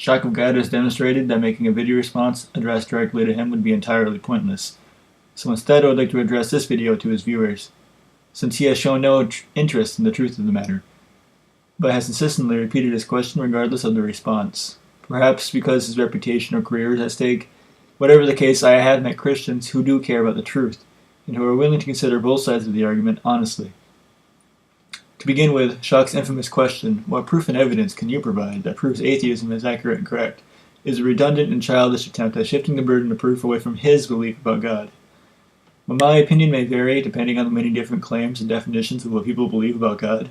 ShockofGod has demonstrated that making a video response addressed directly to him would be entirely pointless. So instead, I would like to address this video to his viewers, since he has shown no interest in the truth of the matter, but has insistently repeated his question regardless of the response. Perhaps because his reputation or career is at stake. Whatever the case, I have met Christians who do care about the truth, and who are willing to consider both sides of the argument honestly. To begin with, Shock's infamous question, what proof and evidence can you provide that proves atheism is accurate and correct, is a redundant and childish attempt at shifting the burden of proof away from his belief about God. While my opinion may vary depending on the many different claims and definitions of what people believe about God,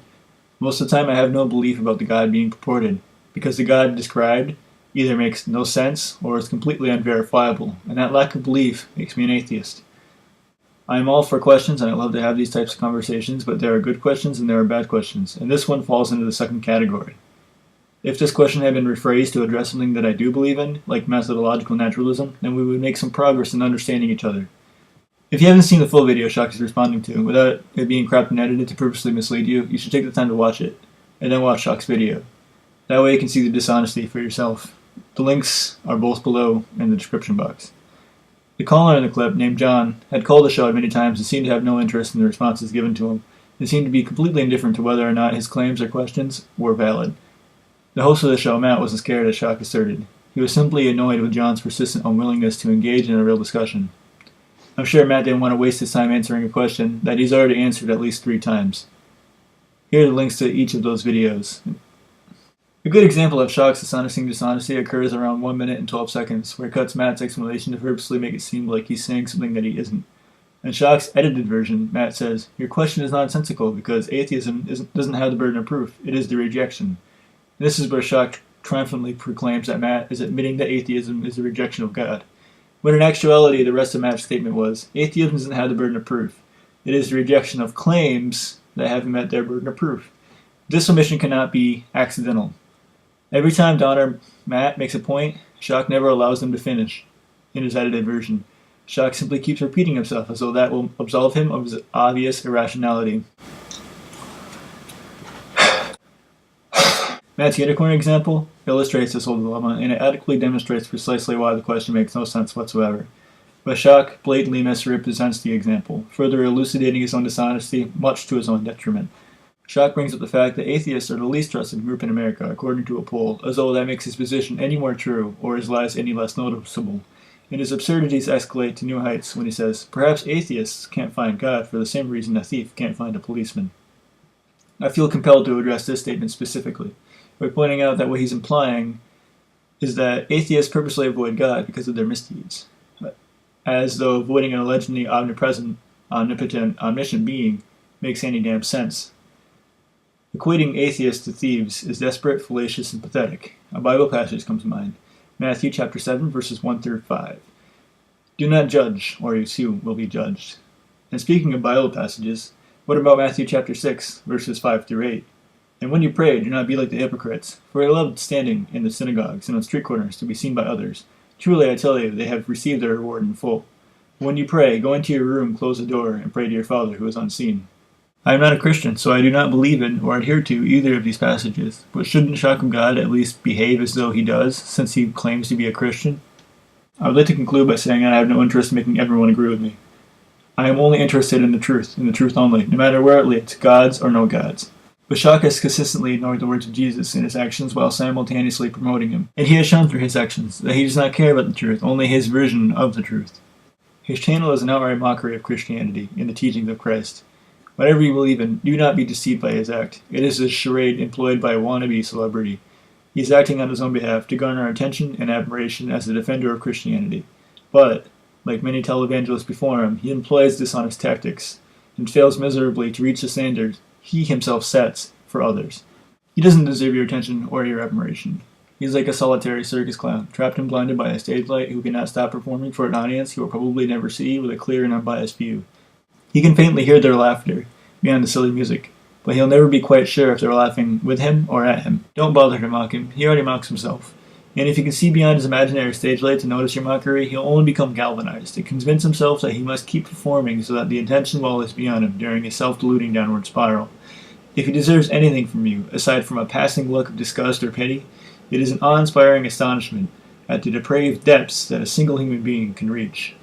most of the time I have no belief about the God being purported, because the God described either makes no sense or is completely unverifiable, and that lack of belief makes me an atheist. I am all for questions, and I love to have these types of conversations, but there are good questions and there are bad questions, and this one falls into the second category. If this question had been rephrased to address something that I do believe in, like methodological naturalism, then we would make some progress in understanding each other. If you haven't seen the full video Shock is responding to, without it being cropped and edited to purposely mislead you, you should take the time to watch it, and then watch Shock's video. That way you can see the dishonesty for yourself. The links are both below in the description box. The caller in the clip, named John, had called the show many times and seemed to have no interest in the responses given to him, and seemed to be completely indifferent to whether or not his claims or questions were valid. The host of the show, Matt, wasn't scared, as Shock asserted. He was simply annoyed with John's persistent unwillingness to engage in a real discussion. I'm sure Matt didn't want to waste his time answering a question that he's already answered at least 3 times. Here are the links to each of those videos. A good example of Shock's dishonesty occurs around 1 minute and 12 seconds, where it cuts Matt's explanation to purposely make it seem like he's saying something that he isn't. In Shock's edited version, Matt says, "Your question is nonsensical because atheism doesn't have the burden of proof, it is the rejection." And this is where Shock triumphantly proclaims that Matt is admitting that atheism is the rejection of God. When in actuality, the rest of Matt's statement was, atheism doesn't have the burden of proof. It is the rejection of claims that haven't met their burden of proof. This omission cannot be accidental. Every time Don or Matt makes a point, Shock never allows them to finish. In his edited version, Shock simply keeps repeating himself as though that will absolve him of his obvious irrationality. Matt's unicorn example illustrates this whole dilemma, and it adequately demonstrates precisely why the question makes no sense whatsoever. But Shock blatantly misrepresents the example, further elucidating his own dishonesty, much to his own detriment. Shock brings up the fact that atheists are the least trusted group in America, according to a poll, as though that makes his position any more true, or his lies any less noticeable. And his absurdities escalate to new heights when he says, perhaps atheists can't find God for the same reason a thief can't find a policeman. I feel compelled to address this statement specifically, by pointing out that what he's implying is that atheists purposely avoid God because of their misdeeds, as though avoiding an allegedly omnipresent, omnipotent, omniscient being makes any damn sense. Equating atheists to thieves is desperate, fallacious, and pathetic. A Bible passage comes to mind. Matthew chapter 7, verses 1 through 5. Do not judge, or you too will be judged. And speaking of Bible passages, what about Matthew chapter 6, verses 5 through 8? And when you pray, do not be like the hypocrites, for they love standing in the synagogues and on street corners to be seen by others. Truly I tell you, they have received their reward in full. When you pray, go into your room, close the door, and pray to your Father who is unseen. I am not a Christian, so I do not believe in or adhere to either of these passages, but shouldn't ShockofGod at least behave as though he does, since he claims to be a Christian? I would like to conclude by saying I have no interest in making everyone agree with me. I am only interested in the truth only, no matter where it leads, gods or no gods. But Shock has consistently ignored the words of Jesus in his actions while simultaneously promoting him, and he has shown through his actions that he does not care about the truth, only his version of the truth. His channel is an outright mockery of Christianity and the teachings of Christ. Whatever you believe in, do not be deceived by his act. It is a charade employed by a wannabe celebrity. He is acting on his own behalf to garner attention and admiration as a defender of Christianity. But, like many televangelists before him, he employs dishonest tactics and fails miserably to reach the standards he himself sets for others. He doesn't deserve your attention or your admiration. He is like a solitary circus clown, trapped and blinded by a stage light who cannot stop performing for an audience he will probably never see with a clear and unbiased view. He can faintly hear their laughter beyond the silly music, but he'll never be quite sure if they're laughing with him or at him. Don't bother to mock him, he already mocks himself. And if you can see beyond his imaginary stage light to notice your mockery, he'll only become galvanized to convince himself that he must keep performing so that the attention wall is beyond him during a self-deluding downward spiral. If he deserves anything from you, aside from a passing look of disgust or pity, it is an awe-inspiring astonishment at the depraved depths that a single human being can reach.